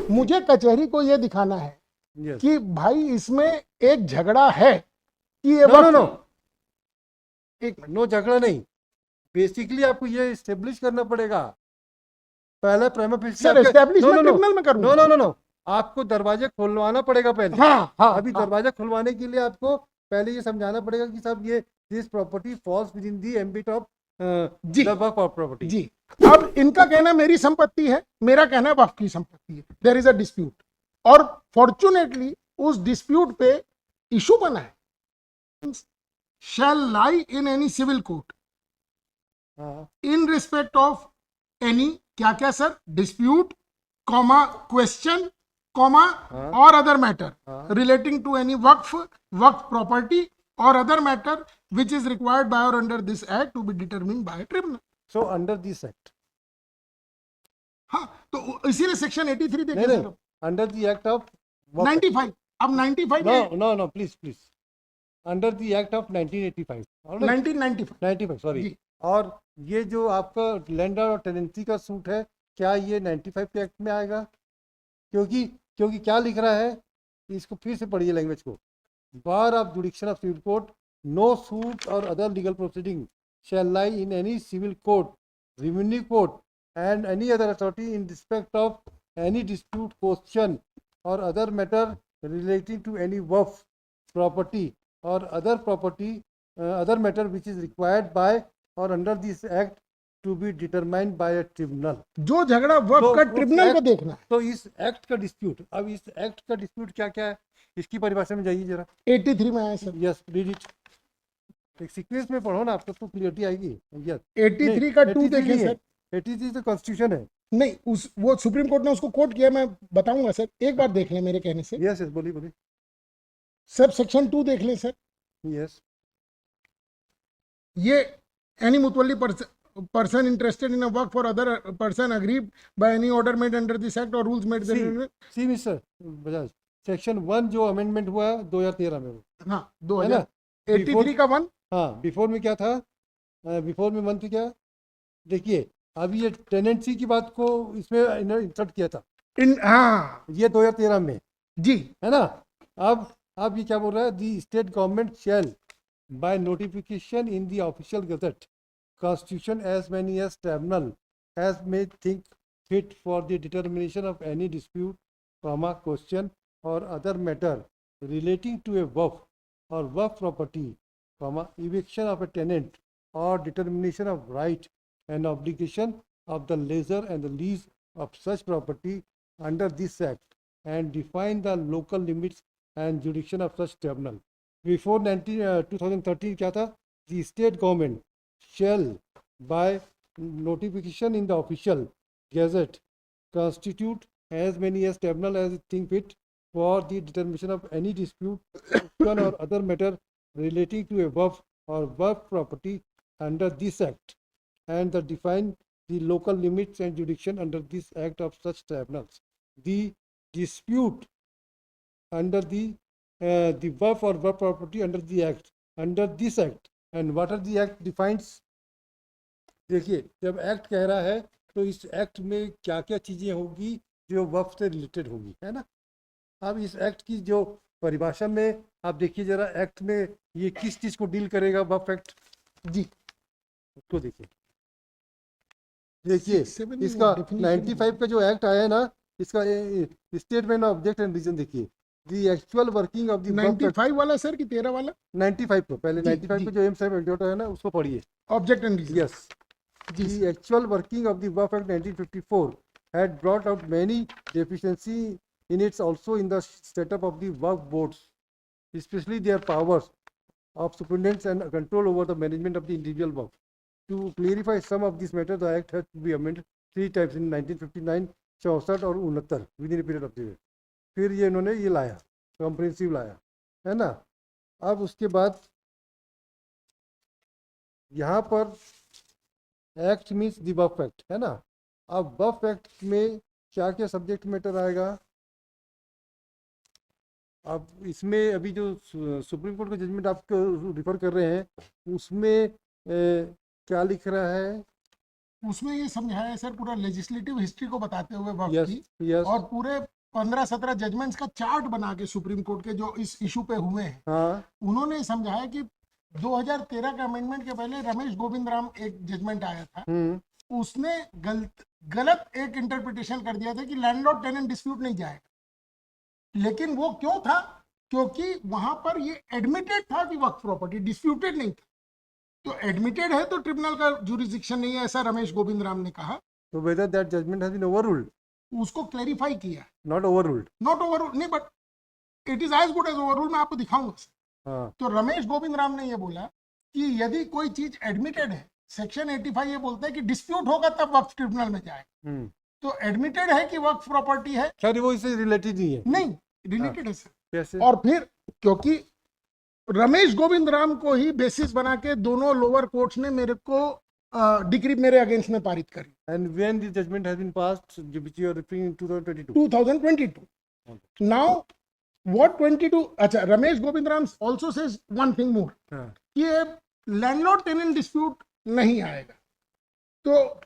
मुझे कचहरी को ये दिखाना है Yes. कि भाई इसमें एक झगड़ा है कि ये नो नो नो, एक नो झगड़ा नहीं, बेसिकली आपको ये इस्टेब्लिश करना पड़ेगा पहले प्राइमा फेसी सर एस्टैब्लिश मैं ट्रिब्यूनल में नो करूंगा। नो नो नो, आपको दरवाजे खुलवाना पड़ेगा पहले। हाँ हाँ अभी हाँ। दरवाजा खुलवाने के लिए आपको पहले ये समझाना पड़ेगा कि साहब ये this property falls within the ambit of जी द वक्फ प्रॉपर्टी। जी। अब इनका कहना मेरी संपत्ति है, मेरा कहना है वक्फ की संपत्ति है, देयर इज अ डिस्प्यूट, और फॉर्चुनेटली उस डिस्प्यूट पे इशू बना है, shall lie in any civil court in respect of any क्या क्या sir, dispute comma question comma और other matter relating to any Waqf property और other matter which is required by or under this act to be determined by a tribunal. So under this act, हाँ, तो इसीलिए section 83 देखे नहीं sir, under the act of 95, अब 95 no है, no no please please, under the act of 1985 1995 95 sorry. जी। और ये जो आपका लैंड और टेनेंसी का सूट है, क्या ये 95 के एक्ट में आएगा? क्योंकि क्योंकि क्या लिख रहा है, इसको फिर से पढ़िए लैंग्वेज को। Bar of jurisdiction of civil court, no suit और other legal proceeding shall lie in any civil court, revenue court and any other authority in respect of any dispute question और other matter relating to any Waqf property और other property other matter which is required by और under this act to be determined by a tribunal. जो झगड़ा वक्फ का tribunal को देखना है। तो इस एक्ट का डिस्प्यूट, अब इस एक्ट का डिस्प्यूट क्या क्या है, इसकी परिभाषा में जाइए जरा। 83 में आया सर, यस रीड इट, एक सीक्वेंस में पढ़ो ना, आपको तो क्लियरिटी आएगी। यस 83 का 2 देखें सर, 83 तो कॉन्स्टिट्यूशन है। नहीं उस वो सुप्रीम कोर्ट ने उसको कोट किया, मैं बताऊंगा सर, एक बार देख लें मेरे कहने से। यस यस बोलिए बोलिए। सब सेक्शन 2 देख लें सर, यस ये any मुतवल्ली person interested in a work for other person aggrieved by any order made under this act or rules made see Mister Bajaj, section 1 जो अमेंडमेंट हुआ 2013 में, वो हाँ है ना 83 का 1। हाँ, बिफोर में क्या था, बिफोर में 1 थी क्या, देखिए अभी ये टेनेंसी की बात को इसमें इंसर्ट किया था हाँ ये 2013 में, जी, है ना। अब ये क्या बोल रहा है, दी state government shell by notification in the official gazette constitution as many as tribunal as may think fit for the determination of any dispute, question or other matter relating to a waqf or waqf property, eviction of a tenant or determination of right and obligation of the lessor and the lease of such property under this act and define the local limits and jurisdiction of such tribunal. Before 2013 क्या था, the state government shall by notification in the official gazette constitute as many as tribunal as it think fit for the determination of any dispute or other matter relating to a waqf or waqf property under this act and the define the local limits and jurisdiction under this act of such tribunals. The dispute under the waqf or waqf property under the act, under this act, and what are the act defines. देखिए जब act कह रहा है तो इस act में क्या क्या चीज़ें होगी जो वक्फ से रिलेटेड होगी, है ना। अब इस एक्ट की जो परिभाषा में आप देखिए जरा, एक्ट में ये किस चीज़ को डील करेगा, वक्फ एक्ट जी, उसको देखिए। देखिए इसका 95 का जो एक्ट आया है ना, इसका statement of object and reason देखिए, the actual working of the 95 वाला सर कि 13 वाला, 95 को पहले 95 को जो एम साहब एडिटर है ना उसको पढ़िए, object and reason. Yes, the actual working of the Waqf Act 1954 had brought out many deficiencies in its also in the setup of the Waqf boards, especially their powers of superintendence and control over the management of the individual Waqf. To clarify some of these matters, the Act had to be amended 3 times in 1959, 64 और 69 within a period of 3 years. फिर ये इन्होंने ये लाया, comprehensive लाया, है ना। अब उसके बाद यहाँ पर act means the Waqf act, है ना। अब वक्फ एक्ट में क्या क्या सब्जेक्ट मैटर आएगा, अब इसमें अभी जो सुप्रीम कोर्ट का जजमेंट आपको रिफर कर रहे हैं उसमें क्या लिख रहा है, उसमें ये समझाया है सर पूरा लेजिस्लेटिव हिस्ट्री को बताते हुए वक्त यस की, यस, और पूरे 15-17 जजमेंट्स का चार्ट बना के सुप्रीम कोर्ट के जो इस इशू पे हुए हैं, हाँ उन्होंने समझाया कि 2013 के अमेंडमेंट के पहले रमेश गोविंद राम एक जजमेंट आया था, उसने गलत एक इंटरप्रिटेशन कर दिया था कि लैंडलॉर्ड टेनेंट डिस्प्यूट नहीं जाएगा। लेकिन वो क्यों था? क्योंकि वहां पर ये एडमिटेड था कि वक्फ प्रॉपर्टी, डिस्प्यूटेड नहीं था। तो एडमिटेड है तो ट्रिब्यूनल का जुरिसडिक्शन नहीं है, ऐसा रमेश गोविंद राम ने कहा। तो whether that judgment has been overruled, उसको क्लैरिफाई किया, not overruled. नॉट ओवर नहीं, but it is as good as overrule, मैं आपको दिखाऊंगा सर। हाँ तो रमेश गोविंद राम ने ये बोला कि यदि कोई चीज एडमिटेड है, सेक्शन 85 ये बोलता है कि डिस्प्यूट होगा तब वक्फ ट्रिब्यूनल में जाए। तो एडमिटेड है कि वक्फ प्रॉपर्टी है, क्या वो इससे रिलेटेड नहीं है? नहीं रिलेटेड है सर। कैसे? और फिर क्योंकि रमेश गोविंद राम को ही बेसिस बना के दोनों लोअर कोर्ट्स ने मेरे को डिग्री मेरे अगेंस्ट में पारित करी। And when the judgment has been passed, which you are referring in 2022. 2022. Now, what 22? अच्छा, Ramesh Govind Ram also says one thing more. हाँ कि ये लैंडलॉर्ड टेनेंट डिस्प्यूट नहीं आएगा। तो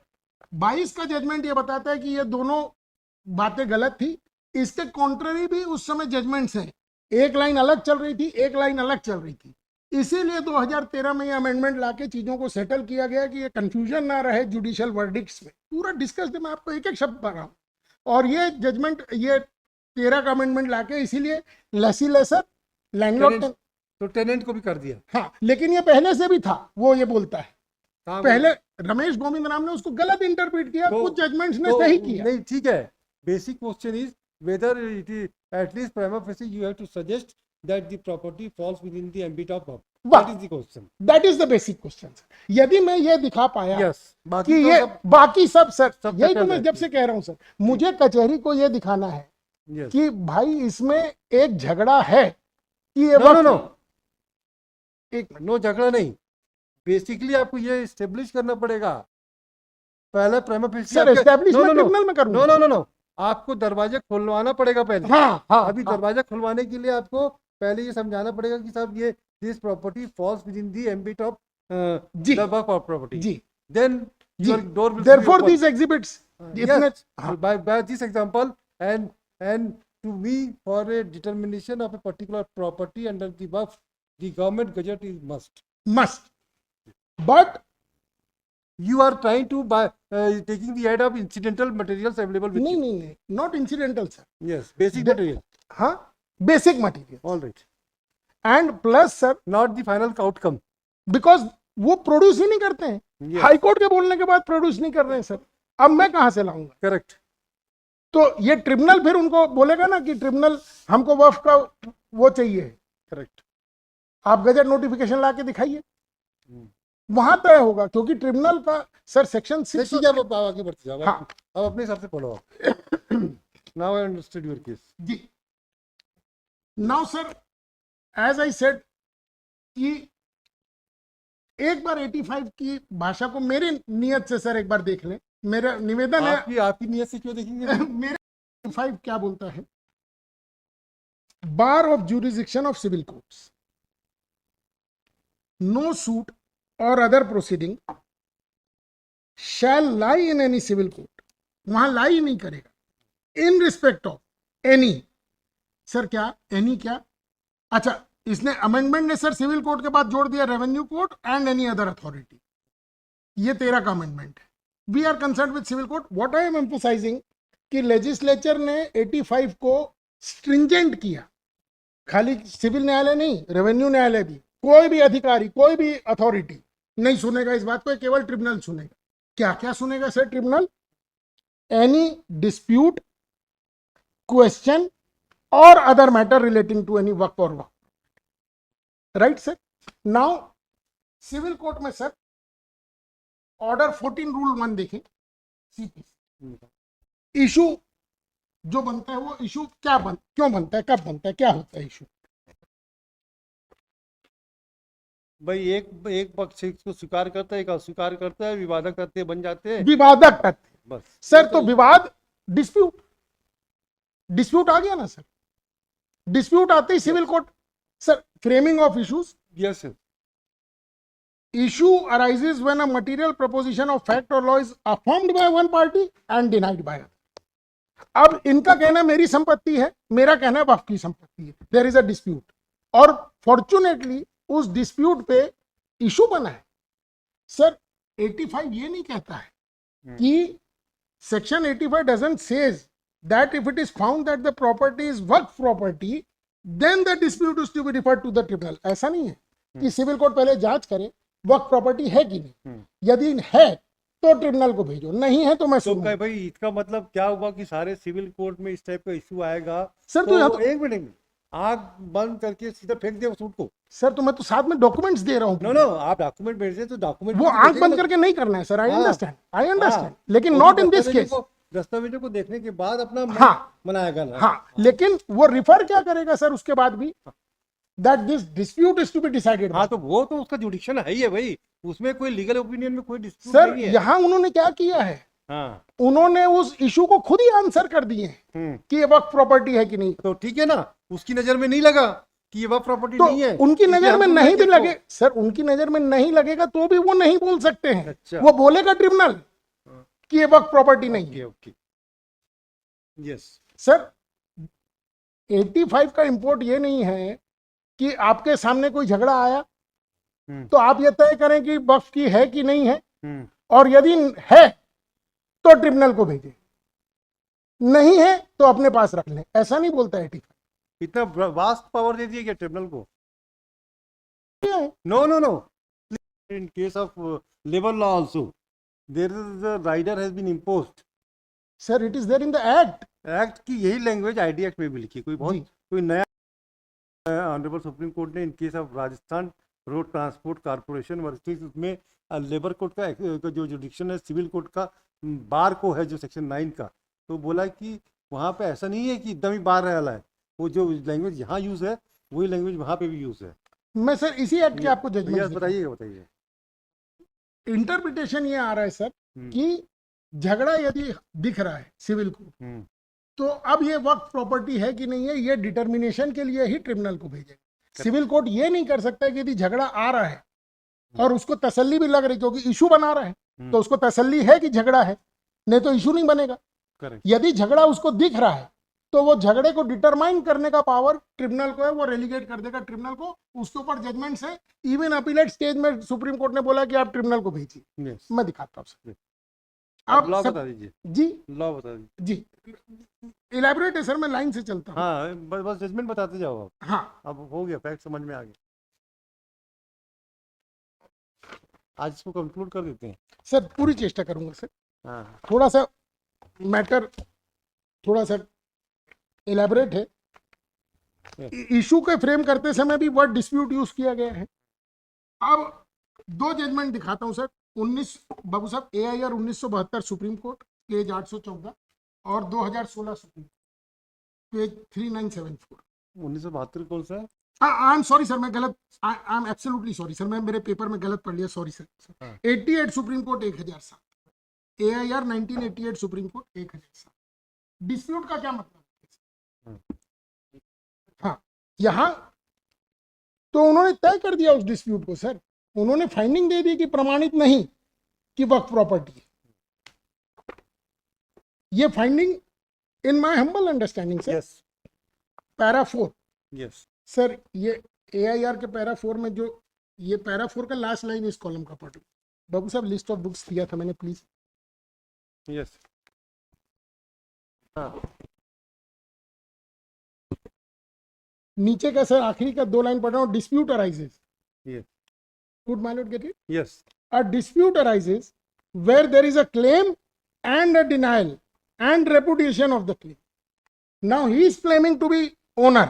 22 का जजमेंट ये बताता है कि ये दोनों बातें गलत थी। इसके कॉन्ट्ररी भी उस समय जजमेंट्स हैं, एक लाइन अलग चल रही थी, एक लाइन अलग चल रही थी। इसीलिए 2013 में ये अमेंडमेंट लाके चीजों को सेटल किया गया कि ये कंफ्यूजन ना रहे जुडिशियल वर्डिक्ट्स में। पूरा डिस्कस मैं आपको एक एक शब्द पढ़ रहा हूँ। और ये जजमेंट, ये 13 का अमेंडमेंट लाके इसीलिए लेसी लेसर लैंडलॉर्ड, तो टेनेंट को भी कर दिया। हाँ, लेकिन ये पहले से भी था, वो ये बोलता है। हाँ, पहले रमेश गोविंद राम ने उसको गलत इंटरप्रेट किया, कुछ जजमेंट्स ने सही किया। नहीं, ठीक है। Basic question is whether it is at least prima facie you have to suggest that the property falls within the ambit of Waqf. That is the question. That is the basic question. यदि मैं ये दिखा पाया Yes. कि बाकी तो ये सब बाकी सब सर, सब यही तो settled मैं है। जब से कह रहा हूं सर, मुझे कचहरी को ये दिखाना है yes. कि भाई इसमें एक झगड़ा है कि ये नो नो नो एक नो झगड़ा नहीं। बेसिकली आपको ये एस्टेब्लिश करना पड़ेगा पहले prima facie सर, आपके- establishment No, no, no. Tribunal में करूंगा। नो नो नो नो आपको दरवाजा खुलवाना पड़ेगा पहले। हाँ हाँ, अभी दरवाजा खुलवाने के लिए आपको पहले ये समझाना पड़ेगा कि साहब ये this property falls within the ambit of जी, द वक्फ प्रॉपर्टी। जी, देन जी। Your door will therefore these exhibits इतने, हाँ, by this example and to me for a determination of a particular property under the waqf the government gazette is must, but you are trying to by taking the aid of incidental materials available with नहीं you. नहीं नहीं, not incidental sir, Yes, basic The- material. हाँ, basic material All right. And plus sir, Not the final outcome. Because वो produce ही नहीं करते हैं। Yes. High court के बोलने के बाद प्रोड्यूस नहीं कर रहे हैं सर, अब मैं कहां से लाऊंगा? Correct. तो ये ट्रिब्यूनल फिर उनको बोलेगा ना कि ट्रिब्यूनल हमको वक्फ का वो चाहिए, Correct. आप गजट नोटिफिकेशन ला के दिखाइए, वहां तय होगा। क्योंकि ट्रिब्यूनल का सर सेक्शन 6, ठीक है, अब आगे बढ़ते जाओ। हाँ, अब अपने हिसाब से पढ़ो आप। Now I understood your case. जी। Now sir, as I said कि एक बार 85 की भाषा को मेरी नियत से सर एक बार देख लें, मेरा निवेदन है। आपकी नियत से क्यों देखेंगे? मेरे 85 क्या बोलता है? Bar of jurisdiction of civil courts, no suit और other proceeding shall lie in any civil court, वहां लाई नहीं करेगा, in respect of any. Sir क्या एनी क्या? अच्छा, इसने अमेंडमेंट ने सर सिविल कोर्ट के बाद जोड़ दिया revenue court and any other authority. ये 13 का अमेंडमेंट है। We are concern with civil court. What I am emphasizing कि लेजिस्लेचर ने 85 को स्ट्रिंजेंट किया, खाली सिविल न्यायालय नहीं, रेवेन्यू न्यायालय भी, कोई भी अधिकारी, कोई भी अथॉरिटी नहीं सुनेगा इस बात को, केवल ट्रिब्यूनल सुनेगा। क्या क्या सुनेगा sir tribunal? Any dispute, question और other matter relating to any waqf or waqf, right sir? Now civil court में सर ऑर्डर 14 रूल 1 देखें, सीपी इशू जो बनता है वो इशू क्यों बनता है, कब बनता है, क्या होता है इशू? भाई एक पक्ष को स्वीकार करता है, एक अस्वीकार करता है, विवादक तथ्य बन जाते हैं, विवादक तथ्य। बस सर तो विवाद, डिस्प्यूट आ गया ना सर। डिस्प्यूट आते ही civil court sir, framing of issues, yes issue arises when a material proposition of fact or law is affirmed by one party and denied by other. अब इनका कहना मेरी संपत्ति है, मेरा कहना है वक्फ की संपत्ति है, देयर इज अ डिस्प्यूट। और फॉर्चुनेटली उस डिस्प्यूट पे इशू बना है। सर 85 ये नहीं कहता है कि section 85 doesn't says that if it is found that the property is work property then the dispute is to be referred to the tribunal। ऐसा नहीं है कि सिविल कोर्ट पहले जांच करे वर्क प्रॉपर्टी है कि नहीं, यदि है तो ट्रिब्यूनल को भेजो, नहीं है तो मैं तो क्या भाई इसका मतलब क्या हुआ कि सारे सिविल कोर्ट में इस टाइप का इशू आएगा? सर तो एक मिनट, आग बंद करके सीधा फेंक दे सूट को। सर तो मैं तो साथ में डॉक्यूमेंट्स दे रहा हूँ। नो नो, आप डॉक्यूमेंट भेजे तो डॉक्यूमेंट वो आंख बंद करके नहीं करना है सर, आई अंडरस्टैंड, लेकिन नॉट इन दिस केस। दस्तावेजों को देखने के बाद अपना मनाएगा ना। हाँ, लेकिन वो रिफर क्या करेगा सर उसके बाद भी, that this dispute is to be decided. हाँ तो वो तो उसका जुडिक्शन है ही है भाई, उसमें कोई लीगल ओपिनियन में कोई डिस्प्यूट सर नहीं है। यहाँ उन्होंने क्या किया है, हाँ, उन्होंने उस इशू को खुद ही आंसर कर दिए कि ये वक्त प्रॉपर्टी है कि नहीं। तो ठीक है ना, उसकी नजर में नहीं लगा कि ये वक्त प्रॉपर्टी तो नहीं है, उनकी नजर में नहीं भी लगे सर, उनकी नजर में नहीं लगेगा तो भी वो नहीं बोल सकते हैं। अच्छा। वो बोलेगा ट्रिब्यूनल कि ये वक्त प्रॉपर्टी नहीं है। ओके, यस सर 85 का इंपोर्ट ये नहीं है कि आपके सामने कोई झगड़ा आया तो आप ये तय करें कि वक्फ की है कि नहीं है, और यदि है तो ट्रिब्यूनल को भेजें, नहीं है तो अपने पास रख लें। ऐसा नहीं बोलता 85। इतना वास्ट पावर दे दिया क्या ट्रिब्यूनल को? No no no, in case of labor law also there is a rider has been imposed। Sir it is there in the act की यही लैंग्वेज आईडी एक्ट में भी लिखी, कोई नया ऑनरेबल सुप्रीम कोर्ट ने in case of Rajasthan road transport corporation versus उसमें labour code का जो जुडिक्शन है सिविल कोड का बार को है जो सेक्शन 9 का, तो बोला कि वहाँ पे ऐसा नहीं है कि एकदम ही बार वाला है, वो जो लैंग्वेज यहाँ यूज है वही लैंग्वेज वहाँ पे भी यूज है। मैं सर इसी एक्ट के आपको जजमेंट बताइए। इंटरप्रिटेशन ये आ रहा है सर कि झगड़ा यदि दिख रहा है सिविल को तो अब ये वक्त प्रॉपर्टी है कि नहीं है, ये डिटर्मिनेशन के लिए ही ट्रिब्यूनल को भेजेगा। सिविल कोर्ट ये नहीं कर सकता कि यदि झगड़ा आ रहा है और उसको तसल्ली भी लग रही क्योंकि इशू बना रहा है तो उसको तसल्ली है कि झगड़ा है, नहीं तो इशू नहीं बनेगा। यदि झगड़ा उसको दिख रहा है तो वो झगड़े को डिटरमाइन करने का पावर ट्रिब्यूनल को है, वो रेलीगेट कर देगा ट्रिब्यूनल को, उसके ऊपर जजमेंट्स है। इवन अपीलेट स्टेज में सुप्रीम कोर्ट ने बोला कि आप ट्रिब्यूनल को भेजिए। मैं दिखाता हूँ सर, आप लॉ बता दीजिए जी, लॉ बता दीजिए जी। इलेबोरेट है सर, मैं लाइन से चलता हूँ। हाँ बस जजमेंट बताते जाओ आप। हाँ अब हो गया, फैक्ट समझ में आ गया, आज इसको कंक्लूड कर देते हैं सर। पूरी चेष्टा करूंगा सर। हाँ थोड़ा सा मैटर थोड़ा सा इलेबोरेट है। इशू के फ्रेम करते समय भी वर्ड डिस्प्यूट यूज किया गया है। अब दो जजमेंट दिखाता हूं सर। 19 बाबू साहब AIR 1972 सुप्रीम कोर्ट पेज 814 और 2016 सुप्रीम पेज 3974। 1972 कौन सा है? आई एम सॉरी सर, मैं गलत, I am absolutely sorry sir, मैं मेरे पेपर में गलत पढ़ लिया, sorry sir. 88 supreme court 1007, AIR 1988 supreme court 1007। Dispute का क्या मतलब है? हाँ, यहाँ तो उन्होंने तय कर दिया उस डिस्प्यूट को सर, उन्होंने फाइंडिंग दे दी कि प्रमाणित नहीं कि वक्त प्रॉपर्टी है। ये finding in my humble understanding sir. Yes, para 4। Yes sir ये AIR के पैरा 4 में जो ये पैरा 4 का लास्ट लाइन इस कॉलम का पढ़ो बाबू साहब। लिस्ट ऑफ बुक्स दिया था मैंने, प्लीज। यस हाँ, नीचे का सर आखिरी का 2 लाइन पढ़ रहा हूँ। Dispute arises, yes good my Lord, get it? Yes, A dispute arises where there is a claim and a denial and repudiation of the claim. Now he is claiming to be owner.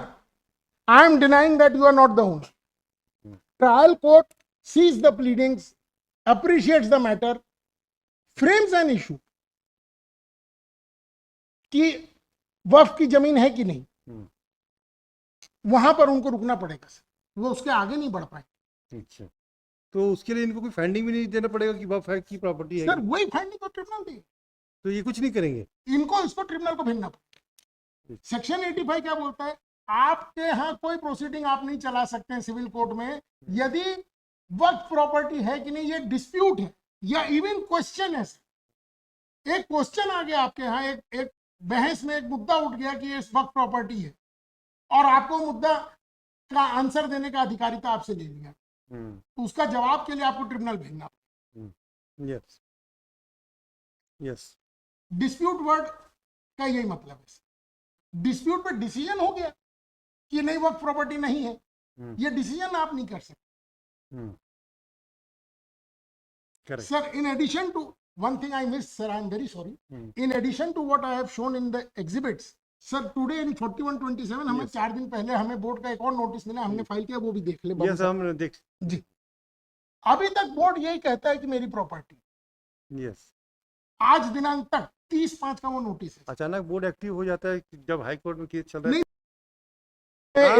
I am denying that you are not the owner. Trial court sees the pleadings, appreciates the matter, frames an issue कि वक्फ की जमीन है कि नहीं। वहां पर उनको रुकना पड़ेगा सर, वो उसके आगे नहीं बढ़ पाए। अच्छा, तो उसके लिए इनको कोई फाइंडिंग भी नहीं देना पड़ेगा कि वह की प्रॉपर्टी है? सर वही फाइंडिंग को ट्रिब्यूनल देगा, तो ये कुछ नहीं करेंगे, इनको इसको ट्रिब्यूनल को भेजना पड़ेगा। सेक्शन 85 क्या बोलता है? आपके यहाँ कोई प्रोसीडिंग आप नहीं चला सकते हैं सिविल कोर्ट में यदि वक्त प्रॉपर्टी है कि नहीं, ये डिस्प्यूट है या इवन क्वेश्चन है। एक क्वेश्चन आ गया आपके यहाँ, एक बहस में एक मुद्दा उठ गया कि ये वक्त प्रॉपर्टी है और आपको मुद्दा का आंसर देने का अधिकारिता आपसे ले लिया, तो उसका जवाब के लिए आपको ट्रिब्यूनल भेजना। यस यस, डिस्प्यूट वर्ड का यही मतलब है। डिस्प्यूट पे डिसीजन हो गया कि नहीं वक्त प्रॉपर्टी नहीं है, ये डिसीजन आप नहीं कर सकते। Correct Sir, in addition to one thing I missed, sir, I am very sorry. In addition to what I have shown in the exhibits, sir, today in 4127 हमें 4 दिन पहले हमें बोर्ड का एक और नोटिस मिला, हमने फाइल किया, वो भी देख ले। यस, हम देख जी, अभी तक बोर्ड यही कहता है कि मेरी प्रॉपर्टी। यस, आज दिनांक तक 30/5 का वो नोटिस है। अचानक बोर्ड एक्टिव हो जाता है जब हाई कोर्ट में केस चल रहा है। नहीं,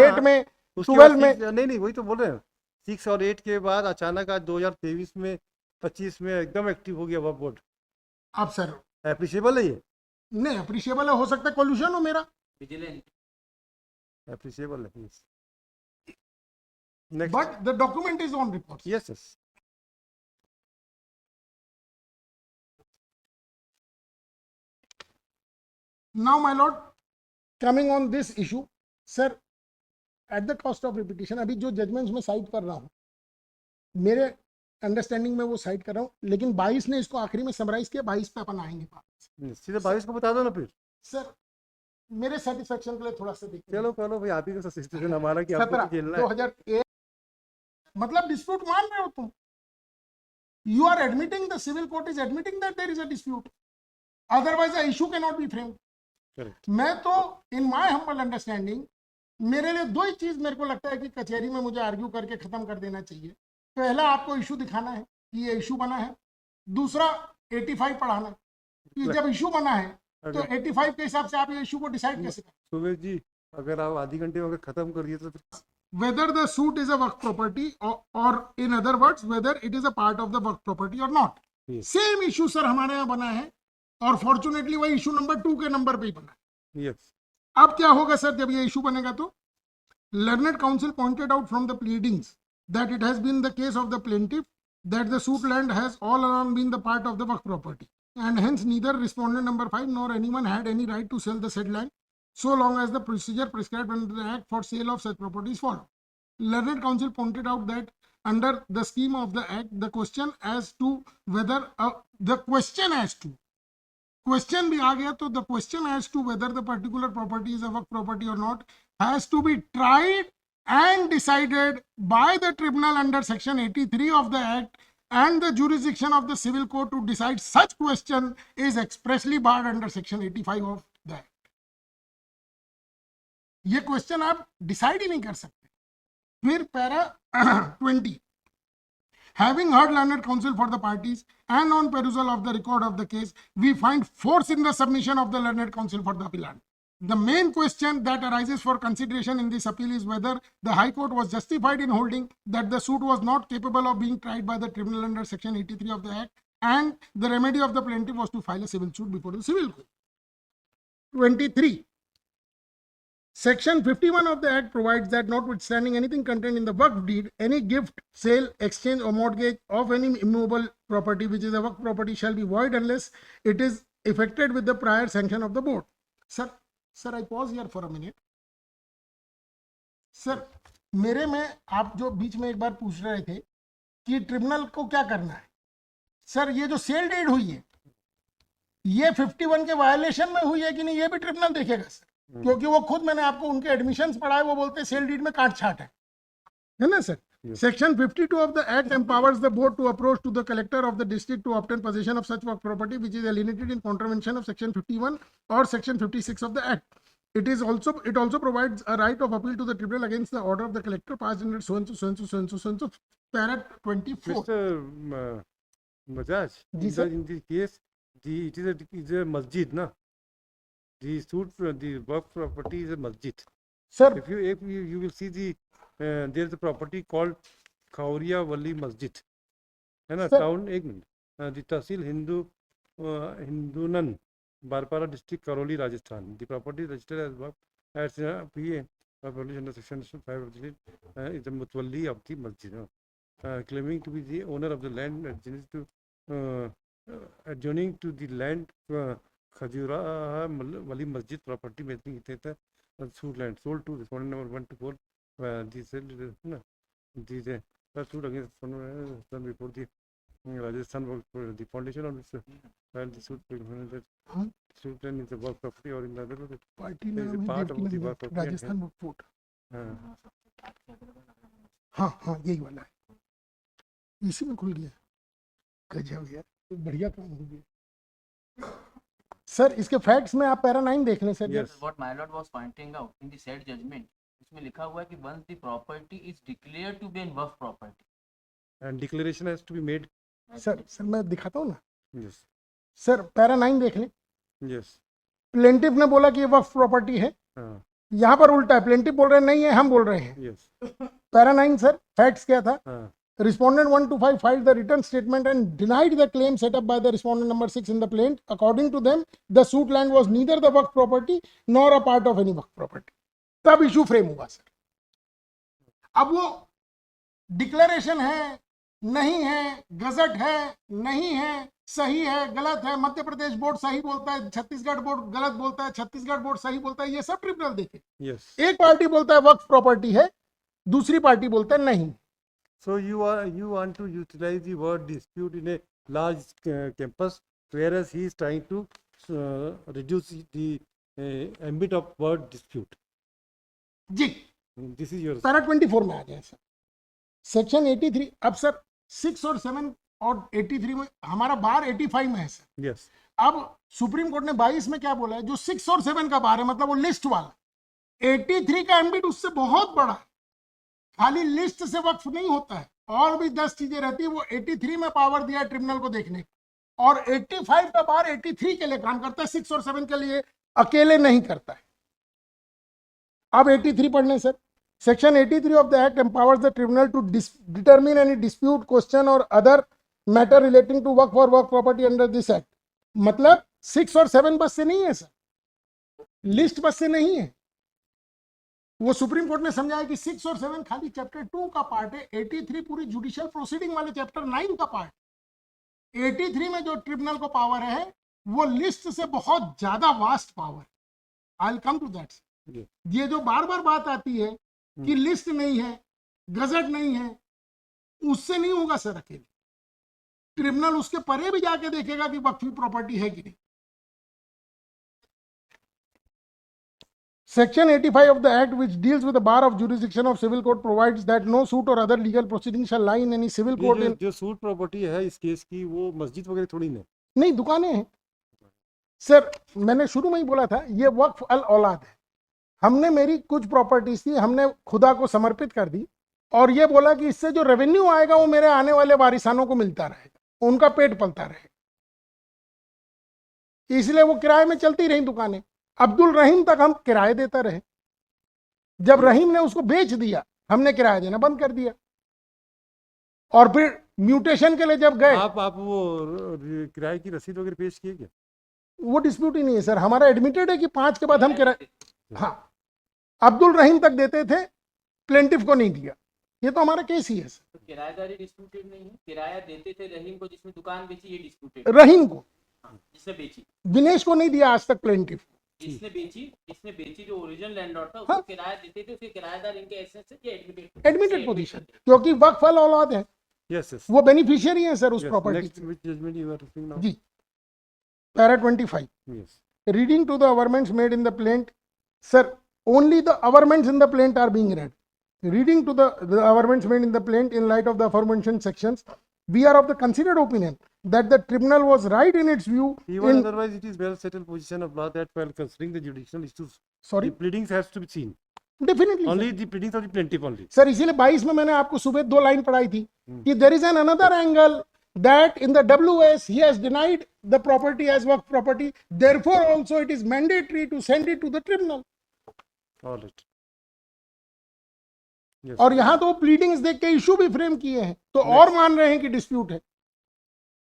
8 में, उसके 12 बाद में, नहीं वही तो बोल रहे हैं, 6 और 8 के बाद अचानक आज 2023 में 25 में एकदम एक्टिव हो गया वह बोर्ड। अब सर एप्रिशिएबल है ये, नहीं अप्रिशिएबल है, हो सकता है कोल्यूशन हो मेरा, विजिलेंट, एप्रिशिएबल है। But the document is on report. Yes yes, Now, my lord, coming on this issue, sir, at the cost of repetition, अभी जो जजमेंट्स में साइट कर रहा हूँ, मेरे अंडरस्टैंडिंग में वो साइट कर रहा हूँ, लेकिन 22 ने इसको आखिरी में समराइज किया, 22 पे अपन आएंगे बात। सीधे 22 को बता दो ना फिर। सर मेरे सेटिस्फेक्शन के लिए थोड़ा सा देखिए। चलो भाई, आप ही का सजेशन हमारा कि आपको 17 खेलना है। 2001 मतलब डिस्प्यूट मान रहे हो तुम, you are admitting, the civil court is admitting that there is a dispute, otherwise the issue can not be framed. मैं तो इन माय हम्बल अंडरस्टैंडिंग, मेरे लिए दो ही चीज मेरे को लगता है कि कचहरी में मुझे आर्ग्यू करके खत्म कर देना चाहिए। पहला, आपको इशू दिखाना है कि ये इशू बना है। दूसरा, 85 पढ़ाना है कि जब इशू बना है तो 85 के हिसाब से आप ये इशू को डिसाइड कैसे करें। सुबह जी, अगर आप आधी घंटे में अगर खत्म कर दिए तो whether the suit is a work property or in other words whether it is a part of the work property or not, same issue sir हमारे यहाँ बना है और फॉर्चुनेटली वही इशू नंबर 2 के नंबर पे ही बना है। यस, अब क्या होगा सर जब ये इशू बनेगा तो, learned counsel pointed out from the pleadings that it has been the case of the plaintiff that the suit land has all along been the part of the work property and hence neither respondent number 5 nor anyone had any right to sell the said land so long as the procedure prescribed under the act for sale of such property is followed. Learned counsel pointed out that under the scheme of the act, the question as to whether question भी आ गया तो the question as to whether the particular property is a work property or not has to be tried and decided by the tribunal under section 83 of the act, and the jurisdiction of the civil court to decide such question is expressly barred under section 85 of the act. ये question आप decide ही नहीं कर सकते। फिर para 20, having heard learned counsel for the parties and on perusal of the record of the case, we find force in the submission of the learned counsel for the appellant. The main question that arises for consideration in this appeal is whether the High Court was justified in holding that the suit was not capable of being tried by the tribunal under section 83 of the Act, and the remedy of the plaintiff was to file a civil suit before the civil court. 23. Section 51 of the Act provides that notwithstanding anything contained in the work deed, any gift, sale, exchange or mortgage of any immovable property which is a work property shall be void unless it is effected with the prior sanction of the board. Sir, I pause here for a minute. Sir मेरे में आप जो बीच में एक बार पूछ रहे थे कि ट्रिब्यूनल को क्या करना है, सर ये जो सेल डीड हुई है ये 51 के वायलेशन में हुई है कि नहीं, ये भी ट्रिब्यूनल देखेगा सर, क्योंकि वो खुद, मैंने आपको उनके एडमिशंस पढ़ाए, वो बोलते हैं सेल डीड में काट छाट है ना sir. Section 52 of the Act empowers the board to approach to the collector of the district to obtain possession of such work property which is alienated in contravention of Section 51 or Section 56 of the Act. It also provides a right of appeal to the tribunal against the order of the collector passed under so and so para 24. Mr. Bajaj, in this case, it is a masjid, na? The work property is a masjid. Sir, if you will see there is a property called Khauria Wali Masjid, है ना, town, एक minute, the Tahsil Hindunan, Barpara district, Karoli, Rajasthan. The property registered as work as PA published under section 5 of the is the Mutwalli of the masjid, claiming to be the owner of the land adjoining to the land Khajura wali masjid property बेचने की थे suit land sold to respondent number 1 to 4 this ना this suit against son before the Rajasthan work for the foundation on which while the हाँ, suit land is the work property or in the other party is a नाम है part Devki of the Nandan, work property and Rajasthan Waqf Board. हाँ हाँ हाँ यही वाला है, इसी में खुल गया। गजब यार, तो बढ़िया काम हो गया सर। इसके फैक्ट्स में आप पैरा 9 देख लें sir. Yes. What my lord was pointing out in the said judgment, इसमें लिखा हुआ है कि once the property is declared to be in work property. and declaration has to be made. Sir मैं दिखाता हूँ ना Yes. सर, पैरा 9 देख लें। Yes. प्लेंटिफ ने बोला कि ये वक्फ प्रॉपर्टी है, हाँ यहाँ पर उल्टा है, प्लेंटिफ बोल रहे हैं नहीं है, हम बोल रहे हैं। yes. पैरा 9 सर, फैक्ट्स क्या था? हाँ Respondent 1 to 5 filed the written statement and denied the claim set up by the respondent number 6 in the plaint. According to them, the suit land was neither the work property nor a part of any work property. तब issue frame हुआ sir. अब वो declaration है, नहीं है, gazette है, नहीं है, सही है, गलत है, मध्य प्रदेश बोर्ड सही बोलता है, छत्तीसगढ़ बोर्ड गलत बोलता है, छत्तीसगढ़ बोर्ड सही बोलता है, ये सब ट्रिब्यूनल देखे। yes. एक पार्टी बोलता है वक्फ प्रॉपर्टी है, दूसरी पार्टी बोलता है नहीं। So you want to utilize the word dispute in a large campus, whereas he is trying to reduce the ambit of word dispute. जी This is your पैरा 24 में आ जाए सर, सेक्शन 83। अब sir 6 और 7 और 83 में हमारा बार 85 में है सर। yes. अब सुप्रीम कोर्ट ने 22 में क्या बोला है, जो 6 और 7 का बार है, मतलब वो लिस्ट वाला, 83 का एम्बिट उससे बहुत बड़ा है। खाली लिस्ट से वक्फ नहीं होता है, और भी 10 चीजें रहती है। वो 83 में पावर दिया है ट्रिब्यूनल को देखने का, और 85 का बार 83 के लिए काम करता है, 6 और 7 के लिए अकेले नहीं करता है। अब 83 पढ़ लें sir. Section 83 of the act empowers the tribunal to determine any dispute, question और other matter relating to work for work property under this act. मतलब 6 और 7 बस से नहीं है सर, लिस्ट बस से नहीं है। वो सुप्रीम कोर्ट ने समझाया कि 6 और 7 खाली चैप्टर 2 का पार्ट है, 83 पूरी जुडिशियल प्रोसीडिंग वाले चैप्टर 9 का पार्ट। 83 में जो ट्रिब्यूनल को पावर है वो लिस्ट से बहुत ज्यादा vast power. I will come to that. ये जो बार बार बात आती है कि लिस्ट नहीं है, गजट नहीं है, उससे नहीं होगा सर अकेले। ट्रिब्यूनल उसके परे भी जाके देखेगा कि वक्फी प्रॉपर्टी है कि नहीं। Section 85 of the Act, which deals with the bar of jurisdiction of civil court, provides that no suit or other legal proceeding shall lie in any civil court in जो सूट प्रॉपर्टी है इस case की, वो मस्जिद वगैरह थोड़ी ना। नहीं, दुकानें हैं सर। मैंने शुरू में ही बोला था ये वक्फ अल औलाद है। हमने मेरी कुछ प्रॉपर्टीज थी, हमने खुदा को समर्पित कर दी, और ये बोला कि इससे जो रेवेन्यू आएगा वो मेरे आने वाले वारिसानों को मिलता रहेगा, उनका पेट पलता रहेगा। इसलिए वो किराए में चलती रही दुकानें। अब्दुल रहीम तक हम किराए देते रहे, जब रहीम ने उसको बेच दिया हमने किराया देना बंद कर दिया। और फिर म्यूटेशन के लिए जब गए, आप वो किराए की रसीद वगैरह पेश किए क्या? वो डिस्प्यूट ही नहीं है सर। हमारा एडमिटेड है कि 5 के बाद हम किराए, हाँ, अब्दुल रहीम तक देते थे, प्लेंटिफ को नहीं दिया। ये तो हमारा केस ही है सर। तो किराएदारी डिस्प्यूटेड नहीं है, किराया देते थे रहीम को जिसने दुकान बेची, ये डिस्प्यूटेड। रहीम को, जिसने बेची, दिनेश को नहीं दिया आज तक प्लेंटिफ। जिसने बेची जो ओरिजिनल लैंडलॉर्ड था, हाँ। उसको किराया देते थे, उसके किराएदार इनके एसेट से ये एडमिटेड पोजीशन, क्योंकि वक्फ अल औलाद है, Yes, yes. वो बेनिफिशियरी है सर उस Yes. Property Next, which judgment you are referring now? जी। Para 25, Yes. reading to the averments made in the plaint, sir, only the averments in the plaint are being read. Reading to the averments made in the plaint in light of the aforementioned sections, we are of the considered opinion that the tribunal was right in its view Even in, otherwise, it is well settled position of law that while considering the judicial issues, sorry, the pleadings has to be seen. definitely Only the pleadings of the plaintiff only. Sir. इसीलिए 22 में मैंने आपको सुबह 2 line पढ़ाई थी कि there is an another angle that in the WS he has denied the property as work property, therefore also it is mandatory to send it to the tribunal. All right. Yes. और यहाँ तो pleadings देख के issue भी frame किए हैं, तो और मान रहे हैं कि डिस्प्यूट है।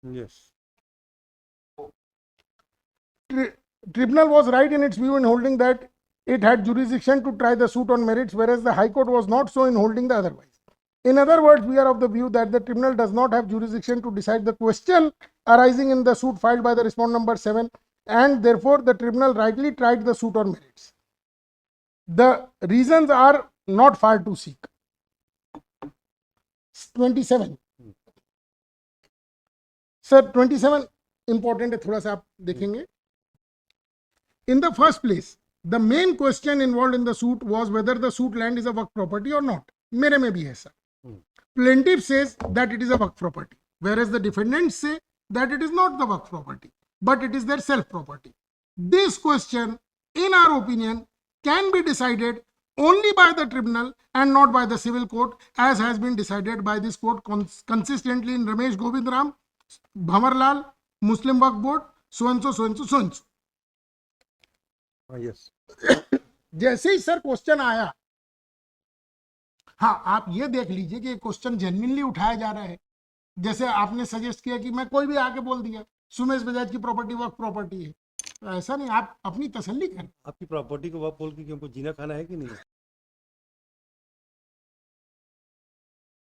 Yes. Tribunal was right in its view in holding that it had jurisdiction to try the suit on merits, whereas the High Court was not so in holding the otherwise. In other words, we are of the view that the tribunal does not have jurisdiction to decide the question arising in the suit filed by the respondent number 7, and therefore the tribunal rightly tried the suit on merits. The reasons are not far to seek. 27. Sir, 27 important है, थोड़ा सा आप देखेंगे. In the first place, the main question involved in the suit was whether the suit land is a work property or not. मेरे में भी है sir. Plaintiff says that it is a work property, whereas the defendants say that it is not the work property, but it is their self property. This question, in our opinion, can be decided only by the tribunal and not by the civil court, as has been decided by this court consistently in Ramesh Govind Ram, Bhamarlal, Muslim Waqf Board, so and so, so and so, so and so. Yes. जैसे ही sir question आया, हाँ आप ये देख लीजिए कि question genuinely उठाया जा रहा है. जैसे आपने सजेस्ट किया कि मैं कोई भी आके बोल दिया सुमेश बजाज की प्रॉपर्टी वर्क प्रॉपर्टी है, तो ऐसा नहीं, आप अपनी तसल्ली करें. आपकी प्रॉपर्टी को आप बोल के कि हमको जीना खाना है कि नहीं?